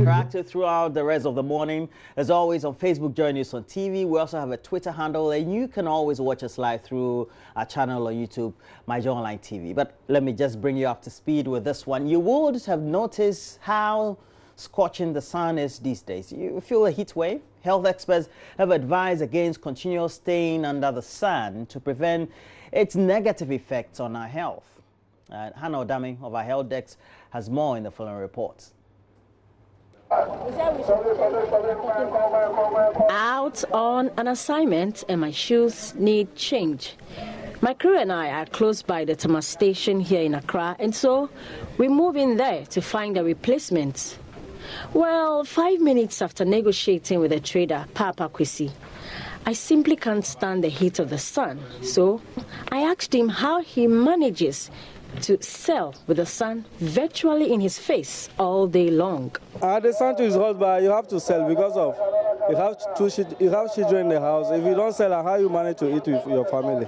interactive throughout the rest of the morning. As always, on Facebook, JoyNews on TV. We also have a Twitter handle, and you can always watch us live through our channel on YouTube, My Joy Online TV. But let me just bring you up to speed with this one. You would have noticed how scorching the sun is these days. You feel a heat wave? Health experts have advised against continual staying under the sun to prevent its negative effects on our health. Hannah Odami of our health desk has more in the following reports. Out on an assignment and my shoes need change. My crew and I are close by the Tama station here in Accra, and so we move in there to find a replacement. Well, 5 minutes after negotiating with the trader, Papa Kwesi, I simply can't stand the heat of the sun, so I asked him how he manages to sell with the sun virtually in his face all day long. The sun too is hot, but you have to sell because of you have children in the house. If you don't sell, how you manage to eat with your family?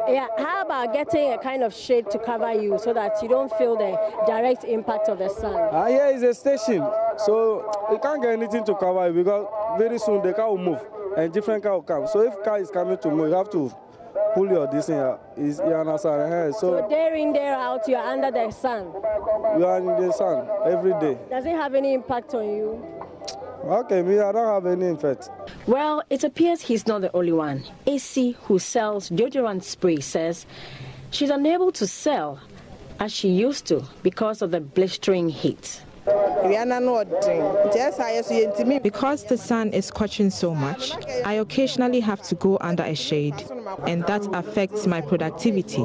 Yeah, how about getting a kind of shade to cover you so that you don't feel the direct impact of the sun? Here is a station, so you can't get anything to cover you because very soon the car will move and different car will come. So if car is coming to move, you have to pull your distance. You understand? So day in, day out, you're under the sun? You are in the sun every day. Does it have any impact on you? Okay, me, I don't have any effect. Well, it appears he's not the only one. AC, who sells deodorant spray, says she's unable to sell as she used to because of the blistering heat. Because the sun is scorching so much, I occasionally have to go under a shade, and that affects my productivity.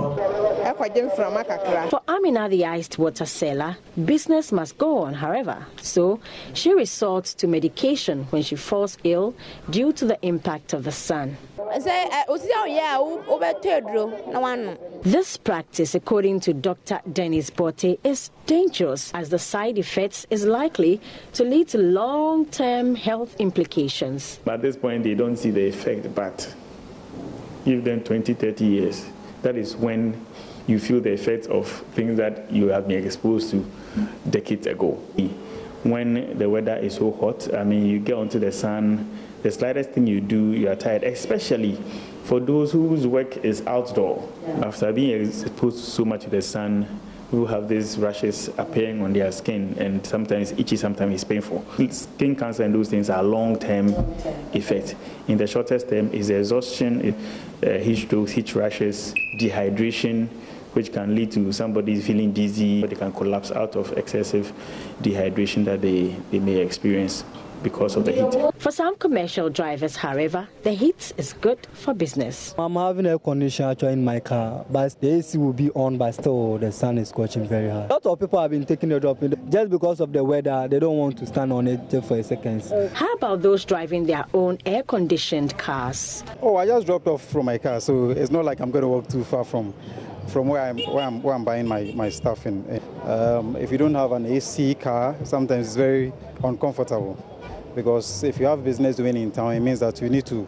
For Amina, the iced water seller, business must go on, however, so she resorts to medication when she falls ill due to the impact of the sun. This practice, according to Dr. Dennis Bote, is dangerous as the side effects is likely to lead to long-term health implications. At this point, they don't see the effect, but give them 20, 30 years. That is when you feel the effects of things that you have been exposed to decades ago. When the weather is so hot, you get onto the sun, the slightest thing you do, you are tired, especially for those whose work is outdoor. After being exposed so much to the sun, who have these rashes appearing on their skin, and sometimes itchy, sometimes it's painful. Skin cancer and those things are long-term effects. In the shortest term is exhaustion, heat strokes, heat rashes, dehydration, which can lead to somebody feeling dizzy, or they can collapse out of excessive dehydration that they may experience because of the heat. For some commercial drivers, however, the heat is good for business. I'm having air conditioner actually in my car, but the AC will be on, but still the sun is scorching very hard. A lot of people have been taking the job just because of the weather. They don't want to stand on it just for a second. How about those driving their own air-conditioned cars? Oh, I just dropped off from my car, so it's not like I'm going to walk too far from where I'm buying my stuff in. If you don't have an AC car, sometimes it's very uncomfortable. Because if you have business doing in town, it means that you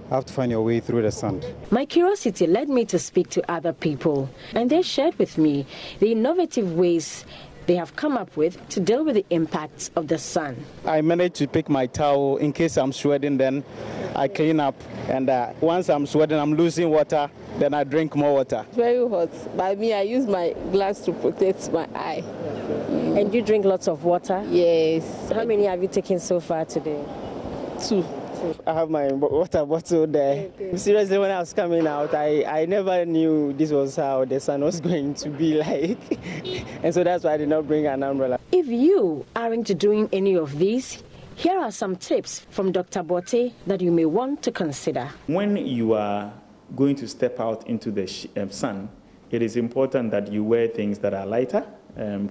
have to find your way through the sun. My curiosity led me to speak to other people, and they shared with me the innovative ways they have come up with to deal with the impacts of the sun. I managed to pick my towel in case I'm sweating, then I clean up, and once I'm sweating, I'm losing water, then I drink more water. It's very hot. By me, I use my glass to protect my eye. And you drink lots of water? Yes. How many have you taken so far today? 2. I have my water bottle there. Okay. Seriously, when I was coming out, I never knew this was how the sun was going to be like. And so that's why I did not bring an umbrella. If you aren't doing any of these, here are some tips from Dr. Bote that you may want to consider. When you are going to step out into the sun, it is important that you wear things that are lighter,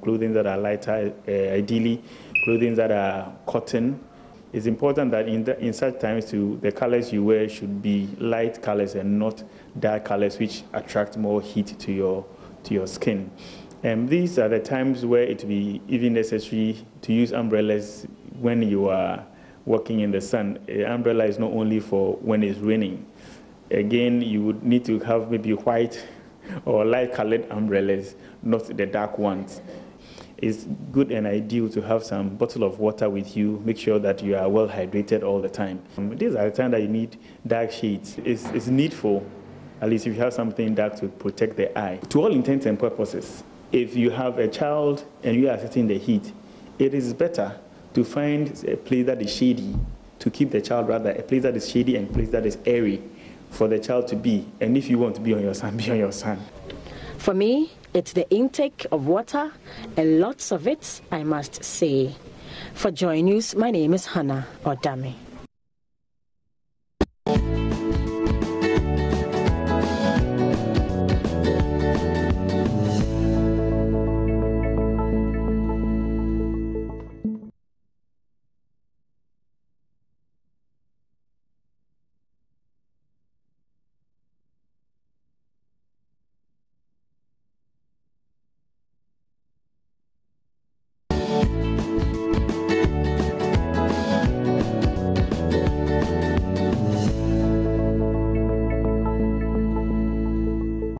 clothing that are lighter, ideally clothing that are cotton. It's important that in such times the colors you wear should be light colors and not dark colors which attract more heat to your skin. These are the times where it will be even necessary to use umbrellas when you are walking in the sun. An umbrella is not only for when it's raining. Again, you would need to have maybe white or light colored umbrellas, not the dark ones. it's good and ideal to have some bottle of water with you. Make sure that you are well hydrated all the time. These are the time that you need dark shades. It's needful, at least if you have something dark, to protect the eye. To all intents and purposes, if you have a child and you are sitting in the heat, it is better to find a place that is shady, to keep the child rather, a place that is shady and a place that is airy for the child to be. And if you want to be on your sun, be on your sun. For me, it's the intake of water, and lots of it, I must say. For Joy News, my name is Hannah Odame.